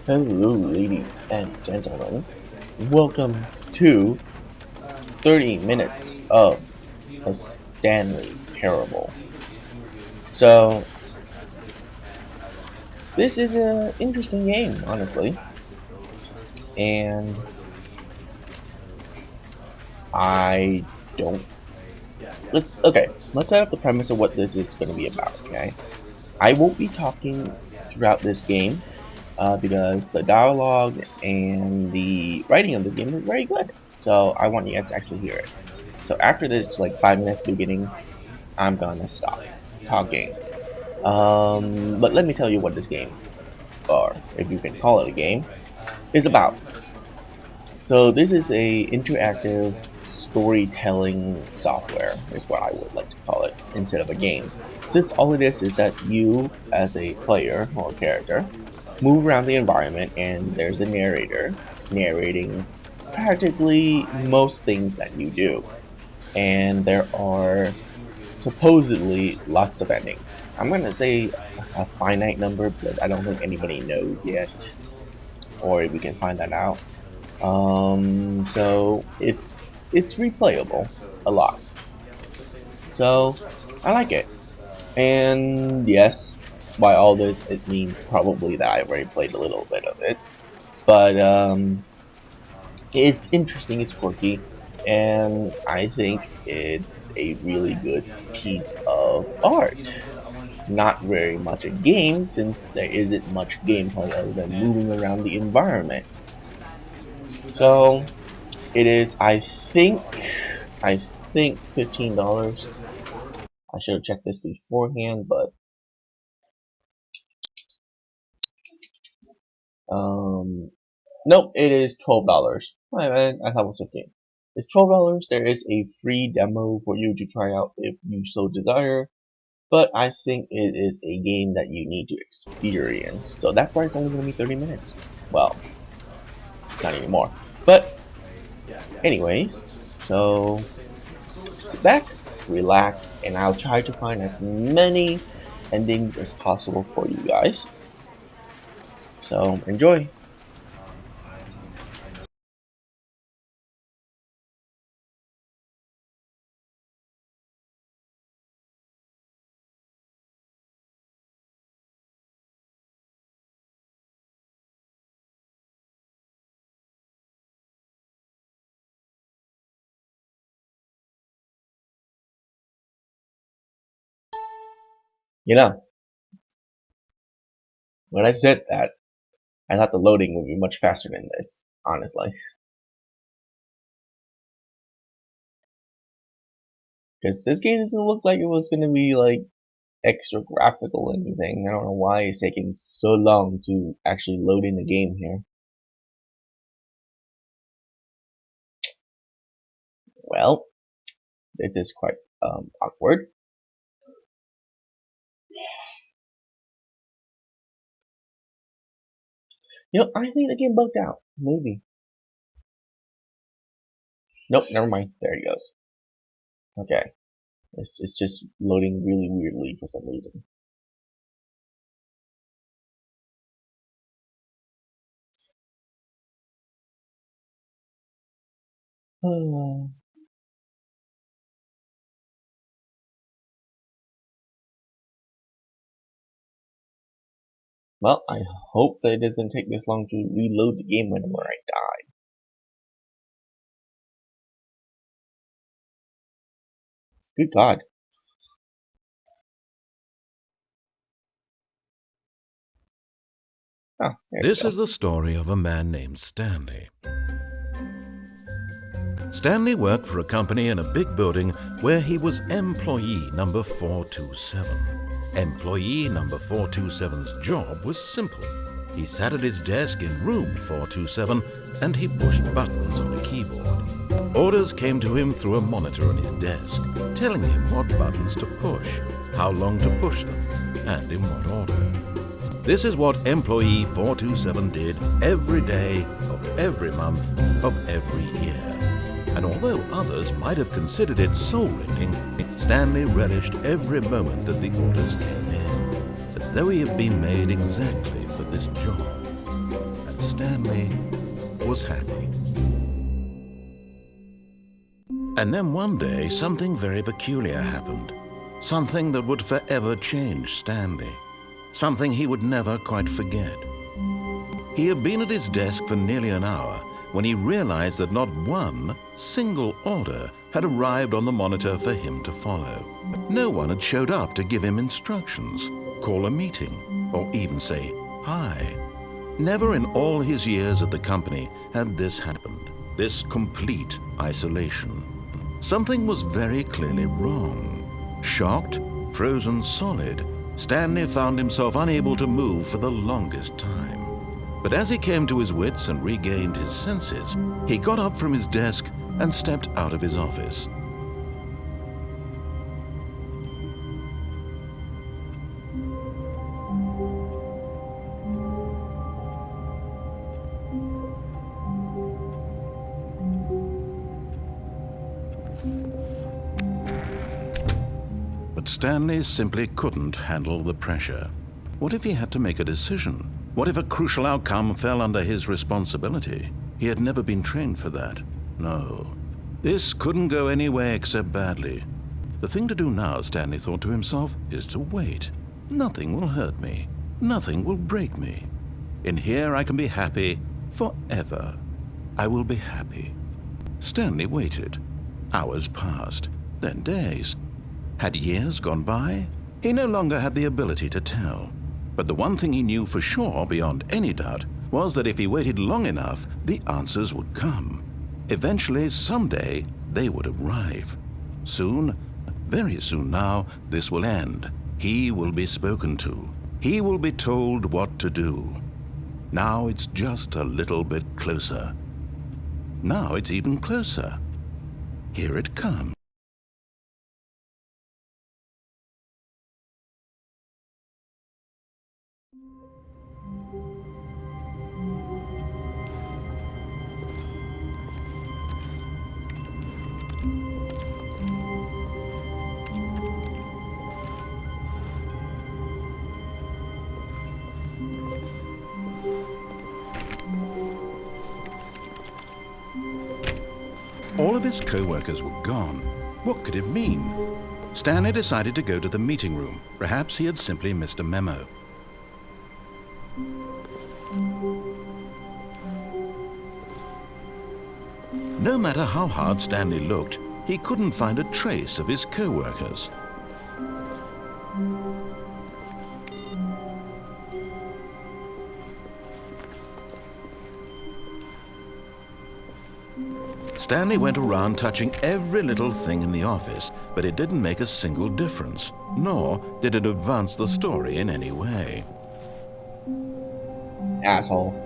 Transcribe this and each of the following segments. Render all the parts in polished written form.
Hello, ladies and gentlemen. Welcome to 30 minutes of the Standley Parable. So, this is an interesting game, honestly, and I don't. Let's set up the premise of what this is going to be about. Okay, I won't be talking throughout this game because the dialogue and the writing of this game is very good. So I want you guys to actually hear it. So after this, like 5 minutes beginning, I'm gonna stop talking. But let me tell you what this game, or if you can call it a game, is about. So this is a interactive storytelling software, is what I would like to call it, instead of a game. Since all it is that you, as a player or character, move around the environment and there's a narrator narrating practically most things that you do. And there are supposedly lots of endings. I'm gonna say a finite number because I don't think anybody knows yet, or we can find that out. So it's replayable a lot. So I like it. And yes, by all this, it means probably that I've already played a little bit of it. But it's interesting, it's quirky, and I think it's a really good piece of art. Not very much a game, since there isn't much gameplay other than moving around the environment. So it is, I think $15. I should have checked this beforehand, but nope, it is $12. I thought it was 15. It's $12. There is a free demo for you to try out if you so desire, but I think it is a game that you need to experience. So that's why it's only going to be 30 minutes. Well, not anymore. But anyways, so sit back, relax, and I'll try to find as many endings as possible for you guys. So enjoy. You know, when I said that, I thought the loading would be much faster than this, honestly. Because this game doesn't look like it was going to be like extra graphical or anything. I don't know why it's taking so long to actually load in the game here. Well, this is quite awkward. You know, I think the game bugged out. Maybe. Nope, never mind. There it goes. Okay. It's just loading really weirdly for some reason. Well, I hope that it doesn't take this long to reload the game whenever I die. Good God. Ah, there we This go. is the story of a man named Stanley. Stanley worked for a company in a big building where he was employee number 427. Employee number 427's job was simple. He sat at his desk in room 427 and he pushed buttons on a keyboard. Orders came to him through a monitor on his desk, telling him what buttons to push, how long to push them, and in what order. This is what employee 427 did every day of every month of every year. And although others might have considered it soul-rending, Stanley relished every moment that the orders came in, as though he had been made exactly for this job. Standley was happy. And then one day, something very peculiar happened. Something that would forever change Standley. Something he would never quite forget. He had been at his desk for nearly an hour when he realized that not one single order had arrived on the monitor for him to follow. No one had showed up to give him instructions, call a meeting, or even say hi. Never in all his years at the company had this happened, this complete isolation. Something was very clearly wrong. Shocked, frozen solid, Standley found himself unable to move for the longest time. But as he came to his wits and regained his senses, he got up from his desk and stepped out of his office. But Standley simply couldn't handle the pressure. What if he had to make a decision? What if a crucial outcome fell under his responsibility? He had never been trained for that. No. This couldn't go any way except badly. The thing to do now, Standley thought to himself, is to wait. Nothing will hurt me. Nothing will break me. In here I can be happy forever. I will be happy. Standley waited. Hours passed, then days. Had years gone by? He no longer had the ability to tell. But the one thing he knew for sure, beyond any doubt, was that if he waited long enough, the answers would come. Eventually, someday, they would arrive. Soon, very soon now, this will end. He will be spoken to. He will be told what to do. Now it's just a little bit closer. Now it's even closer. Here it comes. All of his co-workers were gone. What could it mean? Standley decided to go to the meeting room. Perhaps he had simply missed a memo. No matter how hard Standley looked, he couldn't find a trace of his co-workers. Standley went around touching every little thing in the office, but it didn't make a single difference, nor did it advance the story in any way. Asshole.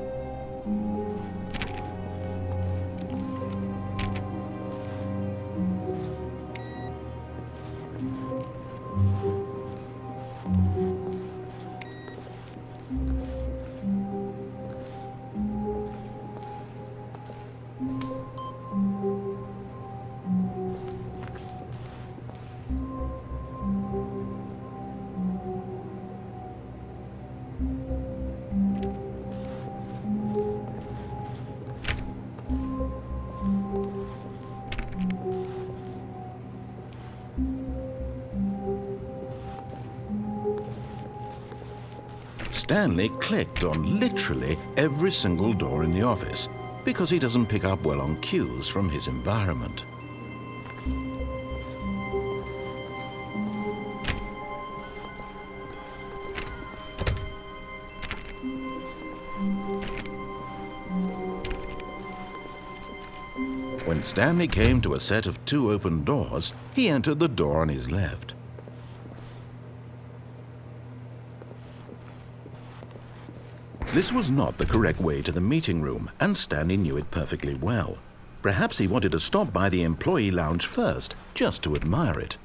Standley clicked on literally every single door in the office because he doesn't pick up well on cues from his environment. When Standley came to a set of 2 open doors, he entered the door on his left. This was not the correct way to the meeting room, and Standley knew it perfectly well. Perhaps he wanted to stop by the employee lounge first, just to admire it.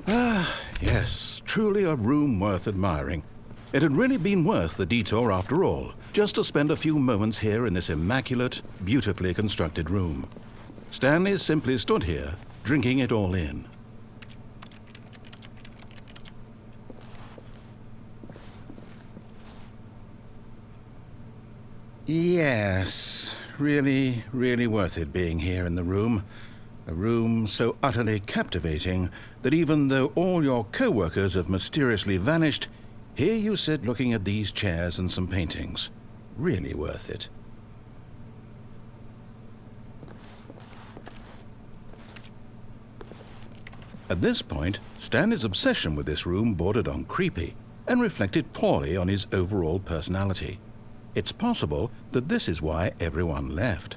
Ah, yes, truly a room worth admiring. It had really been worth the detour after all. just to spend a few moments here in this immaculate, beautifully constructed room. Stanley simply stood here, drinking it all in. Yes, really, really worth it being here in the room. A room so utterly captivating that even though all your co-workers have mysteriously vanished, here you sit looking at these chairs and some paintings. Really worth it. At this point, Stanley's obsession with this room bordered on creepy and reflected poorly on his overall personality. It's possible that this is why everyone left.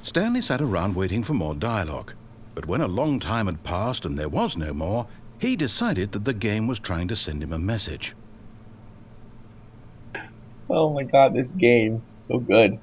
Stanley sat around waiting for more dialogue, but when a long time had passed and there was no more, he decided that the game was trying to send him a message. Oh my god, this game. So good.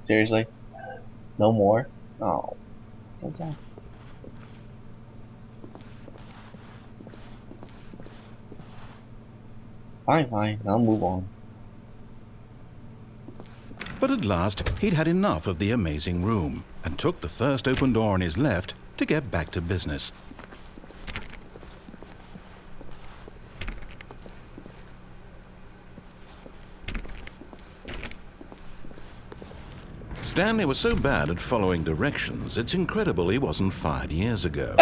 Seriously? No more? Oh, so sad. Fine, I'll move on. But at last, he'd had enough of the amazing room and took the first open door on his left to get back to business. Stanley was so bad at following directions, it's incredible he wasn't fired years ago.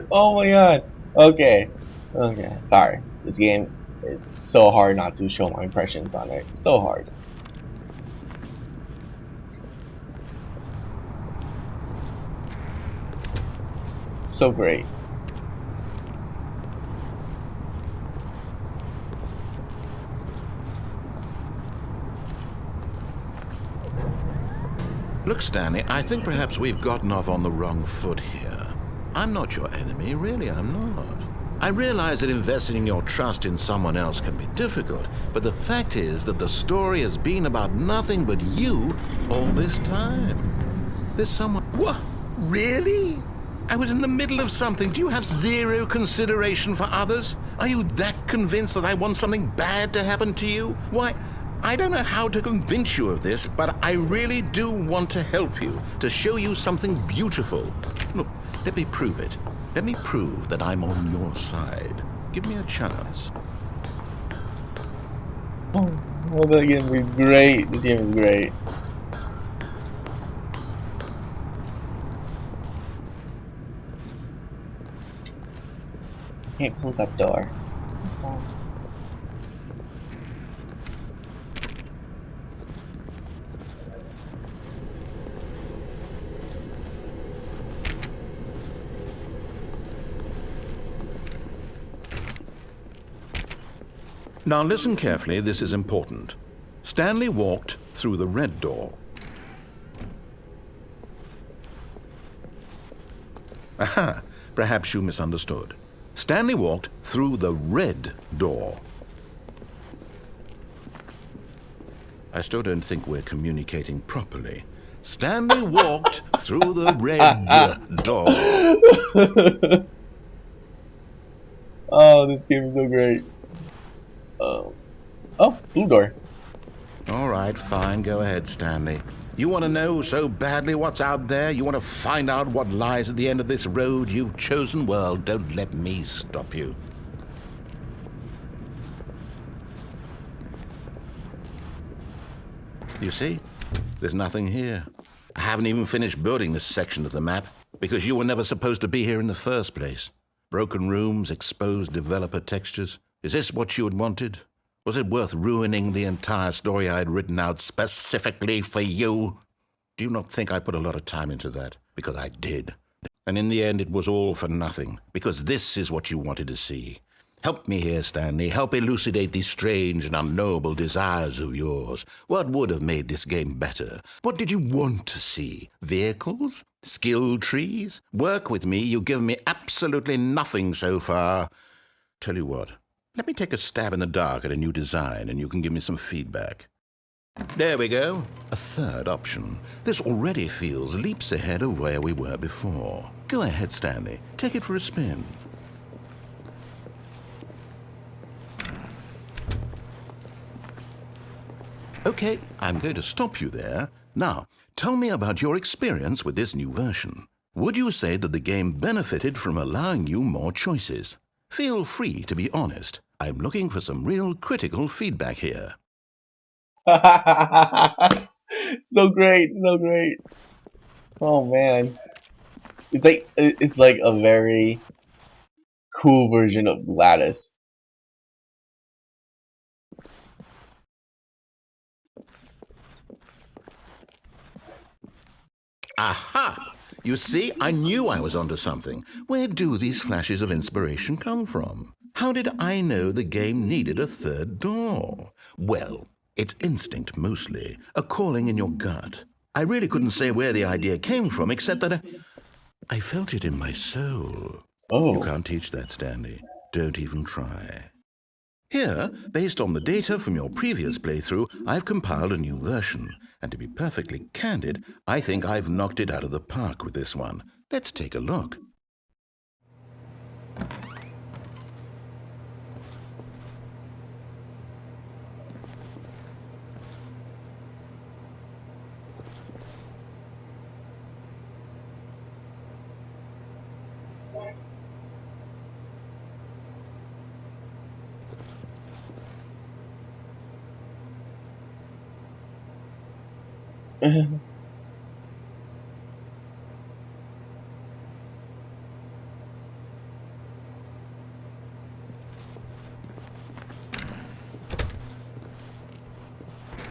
Oh my god. Okay. Sorry. This game is so hard not to show my impressions on it. So hard. So great. Look, Stanley, I think perhaps we've gotten off on the wrong foot here. I'm not your enemy, really, I'm not. I realize that investing your trust in someone else can be difficult, but the fact is that the story has been about nothing but you all this time. There's someone... What? Really? I was in the middle of something. Do you have zero consideration for others? Are you that convinced that I want something bad to happen to you? Why... I don't know how to convince you of this, but I really do want to help you, to show you something beautiful. Look, let me prove it. Let me prove that I'm on your side. Give me a chance. Oh, that game is great. This game is great. I can't close that door. So sad. Now listen carefully, this is important. Stanley walked through the red door. Aha, perhaps you misunderstood. Stanley walked through the red door. I still don't think we're communicating properly. Stanley walked through the red door. Oh, this game is so great. Oh, blue door. All right, fine. Go ahead, Stanley. You want to know so badly what's out there? You want to find out what lies at the end of this road you've chosen? Well, don't let me stop you. You see? There's nothing here. I haven't even finished building this section of the map because you were never supposed to be here in the first place. Broken rooms, exposed developer textures. Is this what you had wanted? Was it worth ruining the entire story I had written out specifically for you? Do you not think I put a lot of time into that? Because I did. And in the end, it was all for nothing, because this is what you wanted to see. Help me here, Stanley. Help elucidate these strange and unknowable desires of yours. What would have made this game better? What did you want to see? Vehicles? Skill trees? Work with me. You've given me absolutely nothing so far. Tell you what, let me take a stab in the dark at a new design, and you can give me some feedback. There we go. A third option. This already feels leaps ahead of where we were before. Go ahead, Stanley. Take it for a spin. Okay, I'm going to stop you there. Now, tell me about your experience with this new version. Would you say that the game benefited from allowing you more choices? Feel free to be honest. I'm looking for some real critical feedback here. So great, so great. Oh man, it's like a very cool version of Lattice. Aha! You see, I knew I was onto something. Where do these flashes of inspiration come from? How did I know the game needed a third door? Well, it's instinct mostly, a calling in your gut. I really couldn't say where the idea came from, except that I felt it in my soul. Oh. You can't teach that, Stanley. Don't even try. Here, based on the data from your previous playthrough, I've compiled a new version. And to be perfectly candid, I think I've knocked it out of the park with this one. Let's take a look.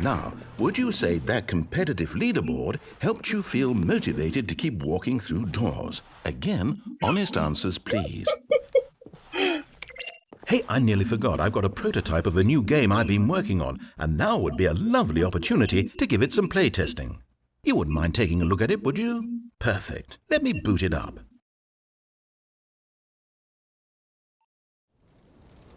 Now, would you say that competitive leaderboard helped you feel motivated to keep walking through doors? Again, honest answers, please. Hey, I nearly forgot. I've got a prototype of a new game I've been working on, and now would be a lovely opportunity to give it some playtesting. You wouldn't mind taking a look at it, would you? Perfect. Let me boot it up.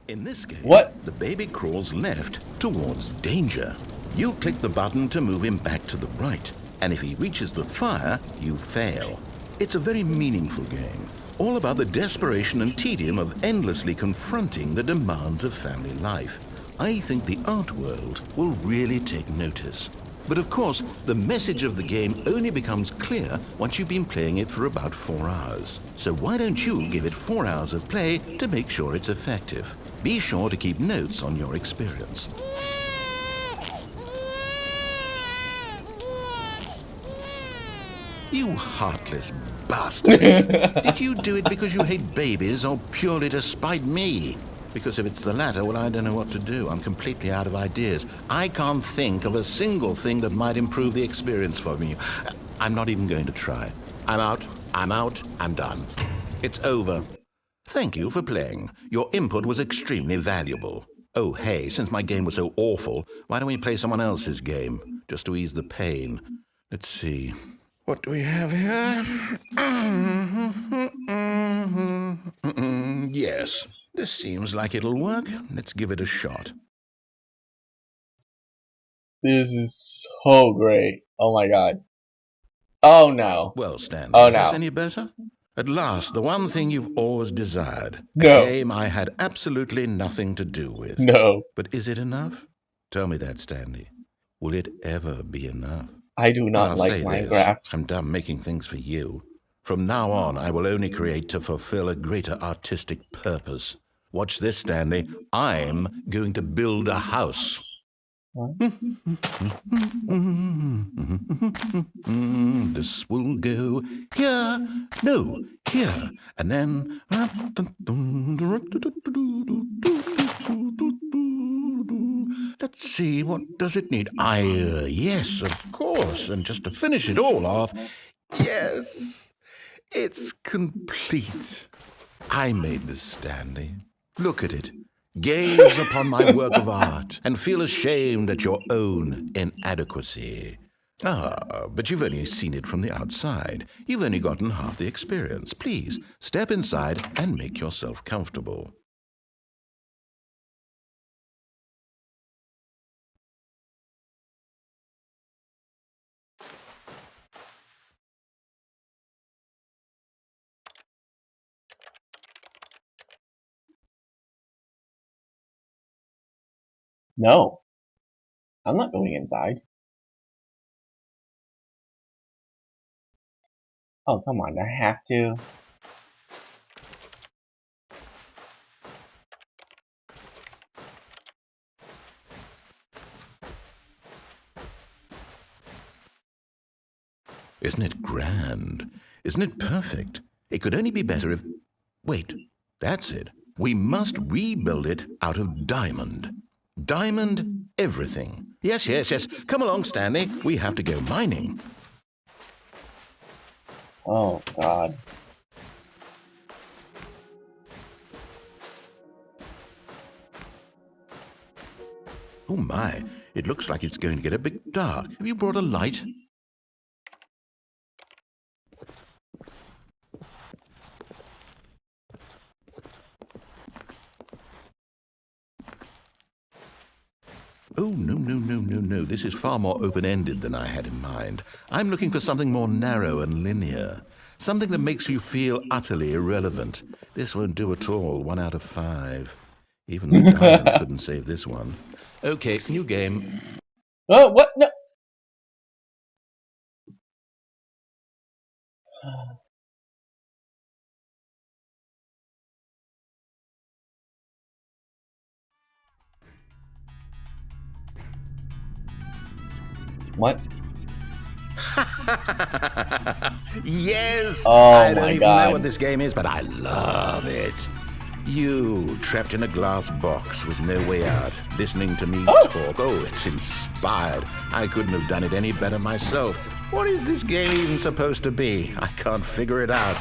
In this game, the baby crawls left towards danger. You click the button to move him back to the right, and if he reaches the fire, you fail. It's a very meaningful game, all about the desperation and tedium of endlessly confronting the demands of family life. I think the art world will really take notice. But of course, the message of the game only becomes clear once you've been playing it for about 4 hours. So why don't you give it 4 hours of play to make sure it's effective? Be sure to keep notes on your experience. You heartless bastard. Did you do it because you hate babies or purely to spite me? Because if it's the latter, well, I don't know what to do. I'm completely out of ideas. I can't think of a single thing that might improve the experience for me. I'm not even going to try. I'm out, I'm done. It's over. Thank you for playing. Your input was extremely valuable. Oh, hey, since my game was so awful, why don't we play someone else's game, just to ease the pain? Let's see. What do we have here? Yes, this seems like it'll work. Let's give it a shot. This is so great. Oh my god. Oh no. Well, Stanley, oh, is no. this any better? At last, the one thing you've always desired. No. A game I had absolutely nothing to do with. No. But is it enough? Tell me that, Stanley. Will it ever be enough? I do not like Minecraft. I'm done making things for you. From now on, I will only create to fulfill a greater artistic purpose. Watch this, Stanley. I'm going to build a house. This will go here, no, here, and then... Let's see, what does it need? Yes, of course, and just to finish it all off, yes, It's complete. I made this, Stanley. Look at it. Gaze upon my work of art and feel ashamed at your own inadequacy. Ah, but you've only seen it from the outside. You've only gotten half the experience. Please, step inside and make yourself comfortable. No, I'm not going inside. Oh, come on, I have to. Isn't it grand? Isn't it perfect? It could only be better if... Wait, that's it. We must rebuild it out of diamond. Diamond everything. Yes, yes, yes. Come along, Stanley. We have to go mining. Oh, God. Oh my, it looks like it's going to get a bit dark. Have you brought a light? Oh, no, no, no, no, no. This is far more open-ended than I had in mind. I'm looking for something more narrow and linear. Something that makes you feel utterly irrelevant. This won't do at all. 1 out of 5. Even the diamonds couldn't save this one. Okay, new game. Oh, what? No. What? Yes! Oh I don't my even know what God. this game is, but I love it. You, trapped in a glass box with no way out, listening to me talk. Oh, it's inspired. I couldn't have done it any better myself. What is this game even supposed to be? I can't figure it out.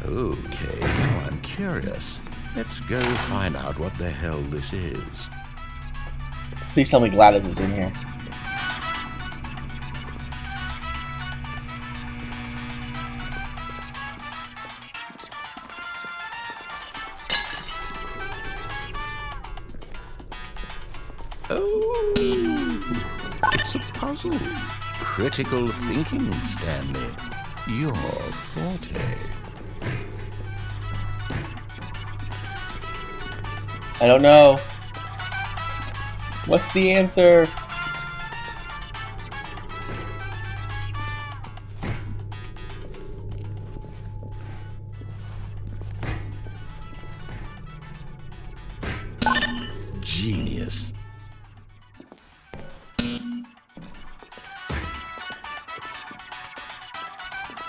Okay, now I'm curious. Let's go find out what the hell this is. Please tell me Gladys is in here. Oh, it's a puzzle. Critical thinking, Stanley. Your forte. I don't know. What's the answer? Genius.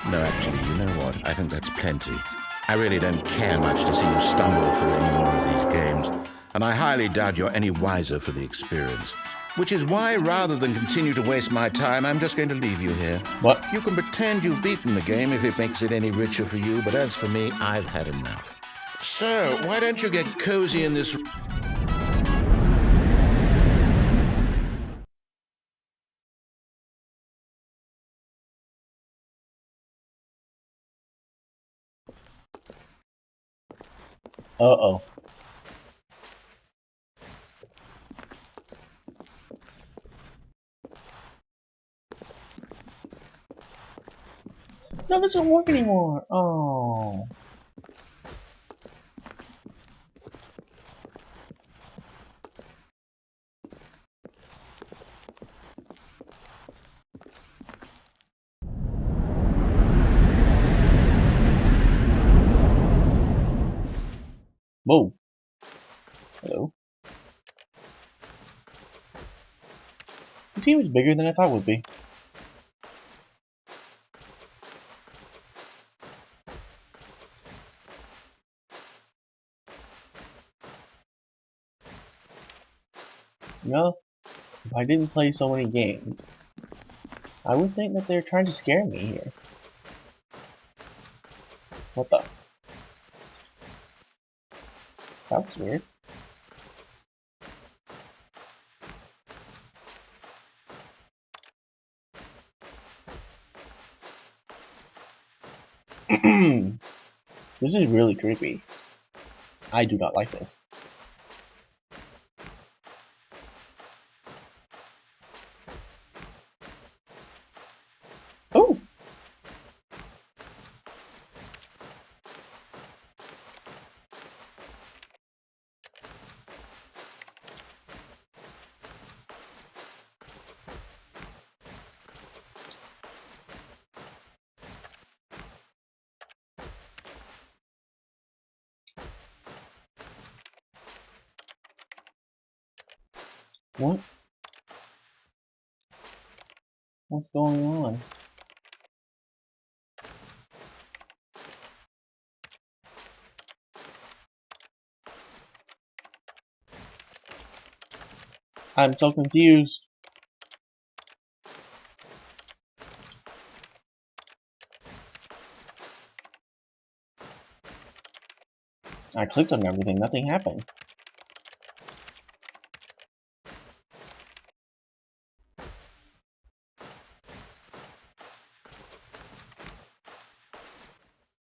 No, actually, you know what? I think that's plenty. I really don't care much to see you stumble through any more of these games, and I highly doubt you're any wiser for the experience. Which is why, rather than continue to waste my time, I'm just going to leave you here. What? You can pretend you've beaten the game if it makes it any richer for you, but as for me, I've had enough. So, why don't you get cozy in this... Uh-oh. No, this doesn't work anymore. Oh. Whoa. Hello. This game is bigger than I thought it would be. You know, if I didn't play so many games, I would think that they're trying to scare me here. What the? That was weird. This is really creepy. I do not like this. Oh! What? What's going on? I'm so confused. I clicked on everything, nothing happened.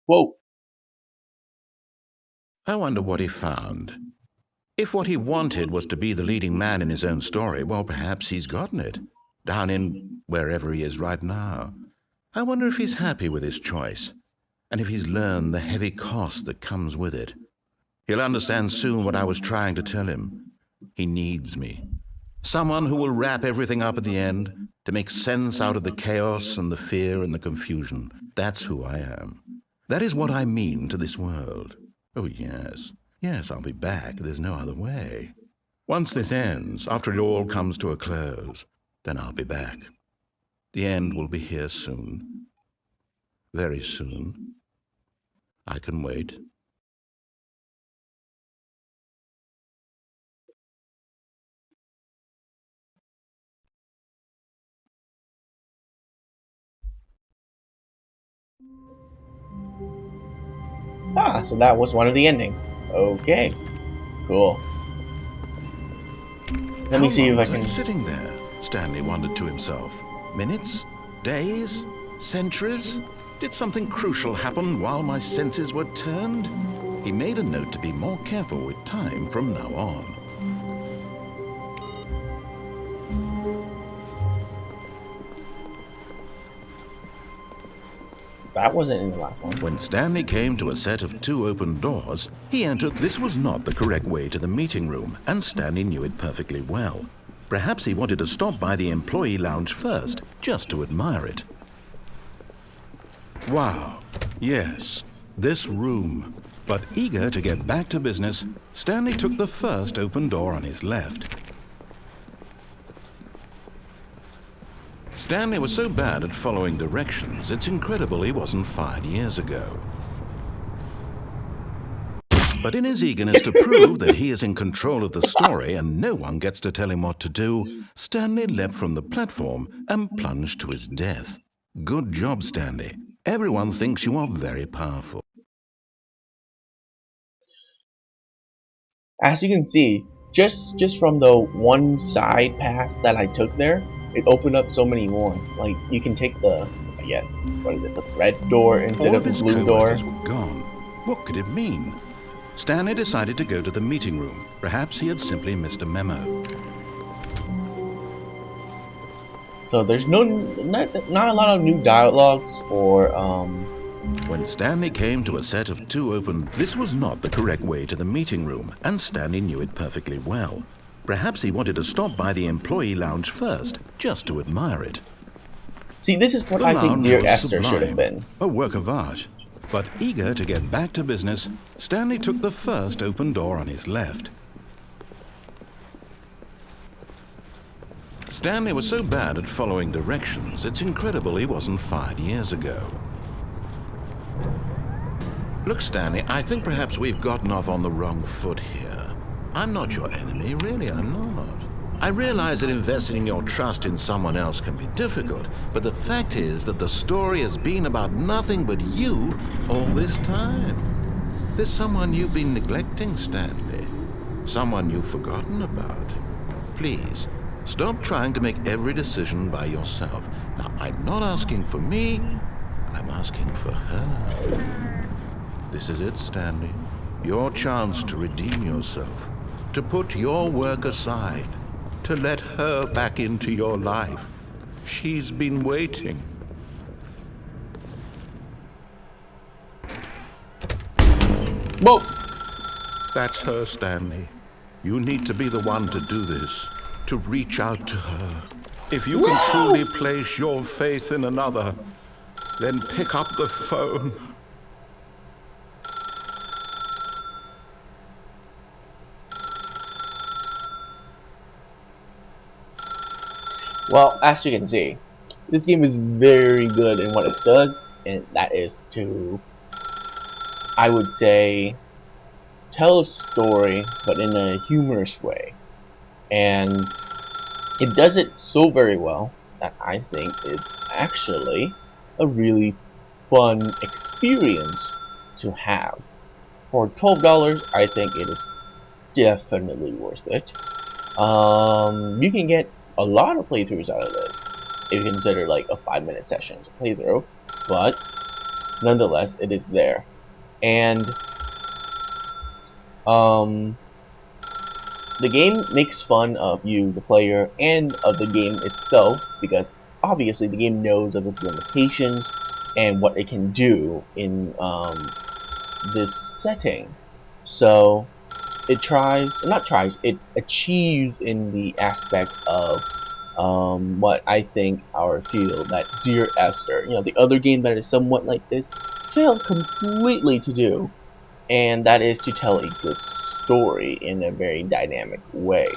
Whoa! I wonder what he found. If what he wanted was to be the leading man in his own story, well, perhaps he's gotten it. Down in wherever he is right now. I wonder if he's happy with his choice, and if he's learned the heavy cost that comes with it. He'll understand soon what I was trying to tell him. He needs me. Someone who will wrap everything up at the end, to make sense out of the chaos and the fear and the confusion. That's who I am. That is what I mean to this world. Oh, yes. Yes, I'll be back. There's no other way. Once this ends, after it all comes to a close, then I'll be back. The end will be here soon. Very soon. I can wait. Ah, so that was one of the ending. Okay, cool. Let me see if I can. Sitting there, Standley wondered to himself. Minutes? Days? Centuries? Did something crucial happen while my senses were turned? He made a note to be more careful with time from now on. That wasn't in the last one. When Standley came to a set of 2 open doors, he entered. This was not the correct way to the meeting room, and Standley knew it perfectly well. Perhaps he wanted to stop by the employee lounge first, just to admire it. Wow, yes, this room. But eager to get back to business, Standley took the first open door on his left. Standley was so bad at following directions, it's incredible he wasn't fired years ago. But in his eagerness to prove that he is in control of the story and no one gets to tell him what to do, Standley leapt from the platform and plunged to his death. Good job, Standley. Everyone thinks you are very powerful. As you can see, just from the one side path that I took there, it opened up so many more. Like, you can take the, I guess, what is it, the red door instead of the blue door. All of his co-workers were gone. What could it mean? Standley decided to go to the meeting room. Perhaps he had simply missed a memo. So there's not a lot of new dialogues for When Standley came to a set of 2 open, this was not the correct way to the meeting room, and Standley knew it perfectly well. Perhaps he wanted to stop by the employee lounge first, just to admire it. See, this is what I think Dear Esther should have been. A work of art. But eager to get back to business, Standley took the first open door on his left. Standley was so bad at following directions, it's incredible he wasn't fired years ago. Look, Standley, I think perhaps we've gotten off on the wrong foot here. I'm not your enemy, really, I'm not. I realize that investing your trust in someone else can be difficult, but the fact is that the story has been about nothing but you all this time. There's someone you've been neglecting, Stanley. Someone you've forgotten about. Please, stop trying to make every decision by yourself. Now, I'm not asking for me, I'm asking for her. This is it, Stanley. Your chance to redeem yourself, to put your work aside, to let her back into your life. She's been waiting. Whoa! That's her, Stanley. You need to be the one to do this, to reach out to her. If you can truly place your faith in another, then pick up the phone. Well, as you can see, this game is very good in what it does, and that is to, I would say, tell a story, but in a humorous way. And it does it so very well that I think it's actually a really fun experience to have. For $12, I think it is definitely worth it. You can get a lot of playthroughs out of this if you consider like a 5-minute session to playthrough, but nonetheless, it is there. And the game makes fun of you, the player, and of the game itself, because obviously the game knows of its limitations and what it can do in this setting. So it it achieves in the aspect of what I think our feel that Dear Esther, the other game that is somewhat like this, failed completely to do, and that is to tell a good story in a very dynamic way.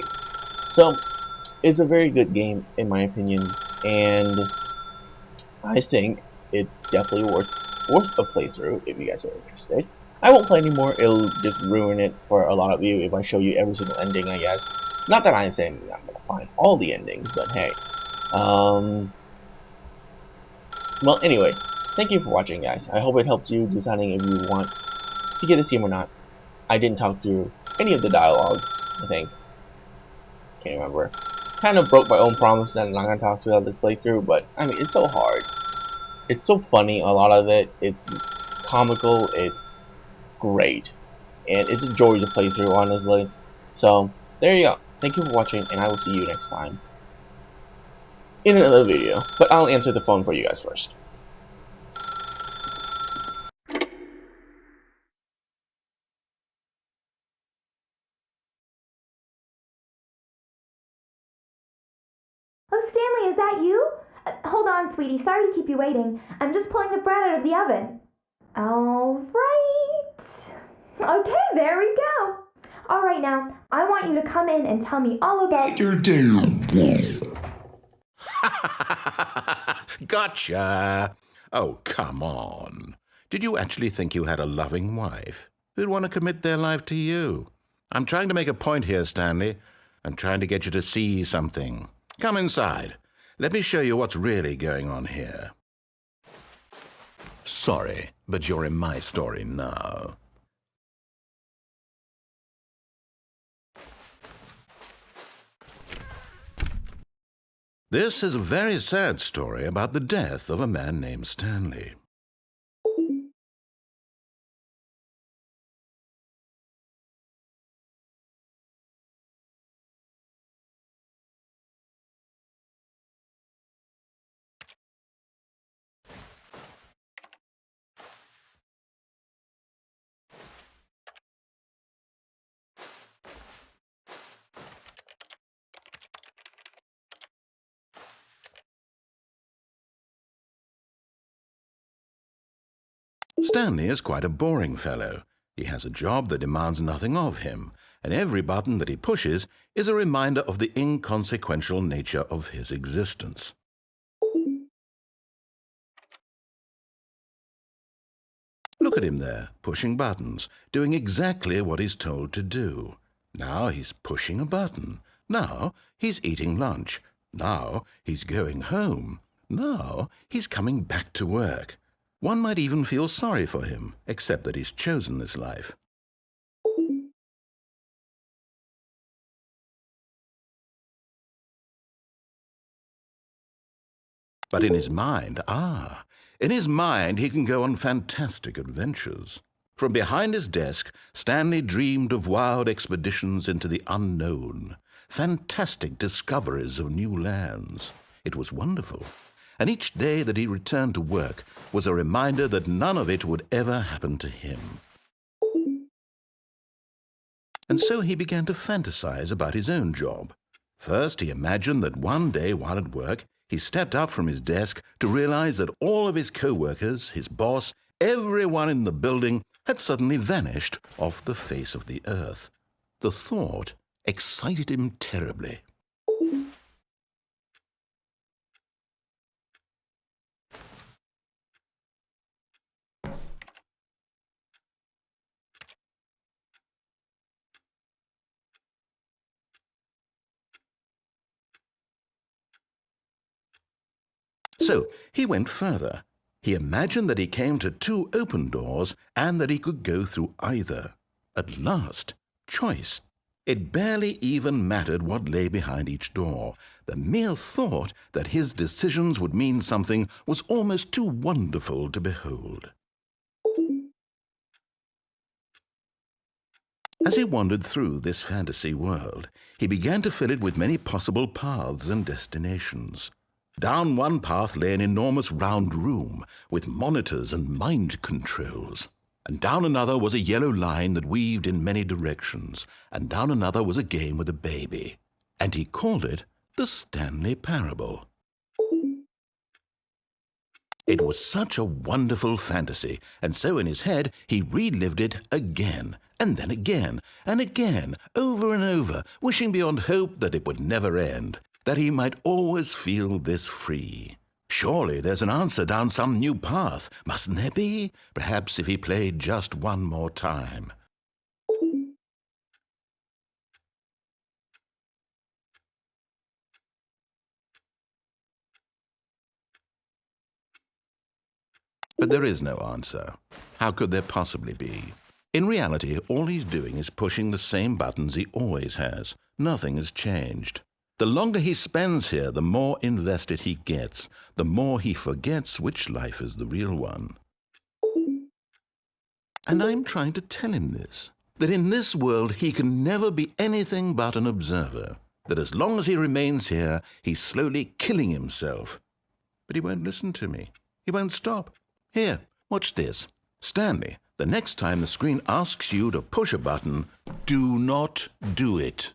So it's a very good game in my opinion, and I think it's definitely worth a playthrough if you guys are interested. I won't play anymore, it'll just ruin it for a lot of you if I show you every single ending, I guess. Not that I'm saying I'm gonna find all the endings, but hey. Well, anyway, thank you for watching, guys. I hope it helps you deciding if you want to get this game or not. I didn't talk through any of the dialogue, I think. Can't remember. Kind of broke my own promise that I'm not gonna talk throughout this playthrough, but I mean, it's so hard. It's so funny, a lot of it. It's comical, it's great. And it's a joy to play through, honestly. So, there you go. Thank you for watching, and I will see you next time in another video. But I'll answer the phone for you guys first. Oh, Stanley, is that you? Hold on, sweetie. Sorry to keep you waiting. I'm just pulling the bread out of the oven. All right. Okay, there we go. All right, now, I want you to come in and tell me all about your day. Gotcha! Oh, come on. Did you actually think you had a loving wife who'd want to commit their life to you? I'm trying to make a point here, Stanley. I'm trying to get you to see something. Come inside. Let me show you what's really going on here. Sorry, but you're in my story now. This is a very sad story about the death of a man named Stanley. Stanley is quite a boring fellow. He has a job that demands nothing of him, and every button that he pushes is a reminder of the inconsequential nature of his existence. Look at him there, pushing buttons, doing exactly what he's told to do. Now he's pushing a button, Now he's eating lunch. Now he's going home. Now he's coming back to work. One might even feel sorry for him, except that he's chosen this life. But in his mind, he can go on fantastic adventures. From behind his desk, Stanley dreamed of wild expeditions into the unknown, fantastic discoveries of new lands. It was wonderful, and each day that he returned to work was a reminder that none of it would ever happen to him. And so he began to fantasize about his own job. First, he imagined that one day while at work, he stepped up from his desk to realize that all of his co-workers, his boss, everyone in the building had suddenly vanished off the face of the earth. The thought excited him terribly. So he went further. He imagined that he came to 2 open doors and that he could go through either. At last, choice. It barely even mattered what lay behind each door. The mere thought that his decisions would mean something was almost too wonderful to behold. As he wandered through this fantasy world, he began to fill it with many possible paths and destinations. Down one path lay an enormous round room with monitors and mind controls. And down another was a yellow line that weaved in many directions. And down another was a game with a baby. And he called it the Standley Parable. It was such a wonderful fantasy, and so in his head he relived it again, and then again, and again, over and over, wishing beyond hope that it would never end, that he might always feel this free. Surely there's an answer down some new path, mustn't there be? Perhaps if he played just one more time. But there is no answer. How could there possibly be? In reality, all he's doing is pushing the same buttons he always has. Nothing has changed. The longer he spends here, the more invested he gets, the more he forgets which life is the real one. And I'm trying to tell him this, that in this world he can never be anything but an observer, that as long as he remains here, he's slowly killing himself. But he won't listen to me. He won't stop. Here, watch this. Stanley, the next time the screen asks you to push a button, do not do it.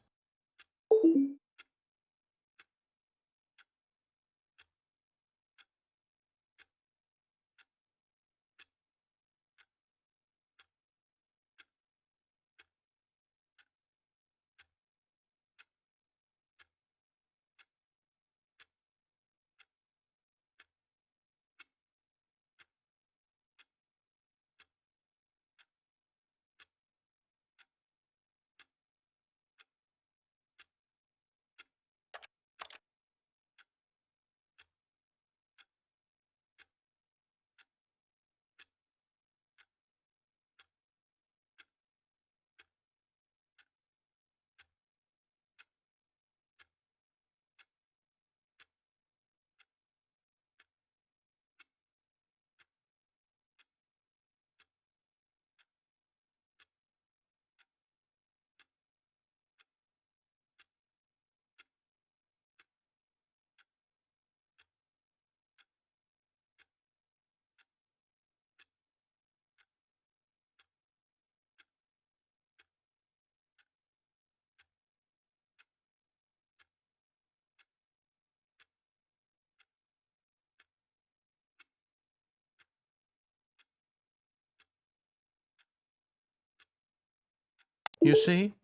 You see?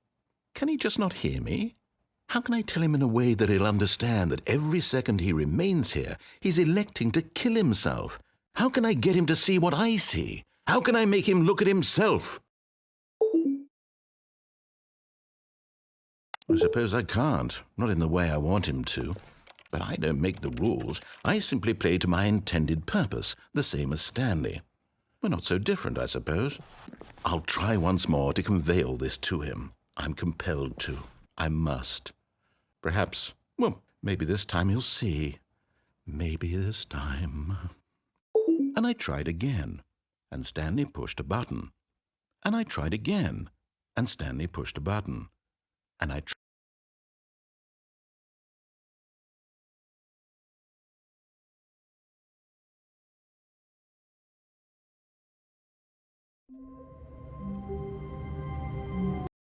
Can he just not hear me? How can I tell him in a way that he'll understand that every second he remains here, he's electing to kill himself? How can I get him to see what I see? How can I make him look at himself? I suppose I can't, not in the way I want him to. But I don't make the rules. I simply play to my intended purpose, the same as Stanley. We're not so different, I suppose. I'll try once more to convey all this to him. I'm compelled to. I must. Perhaps, well, maybe this time he'll see. Maybe this time. And I tried again, and Stanley pushed a button. And I tried again, and Stanley pushed a button. And I tried.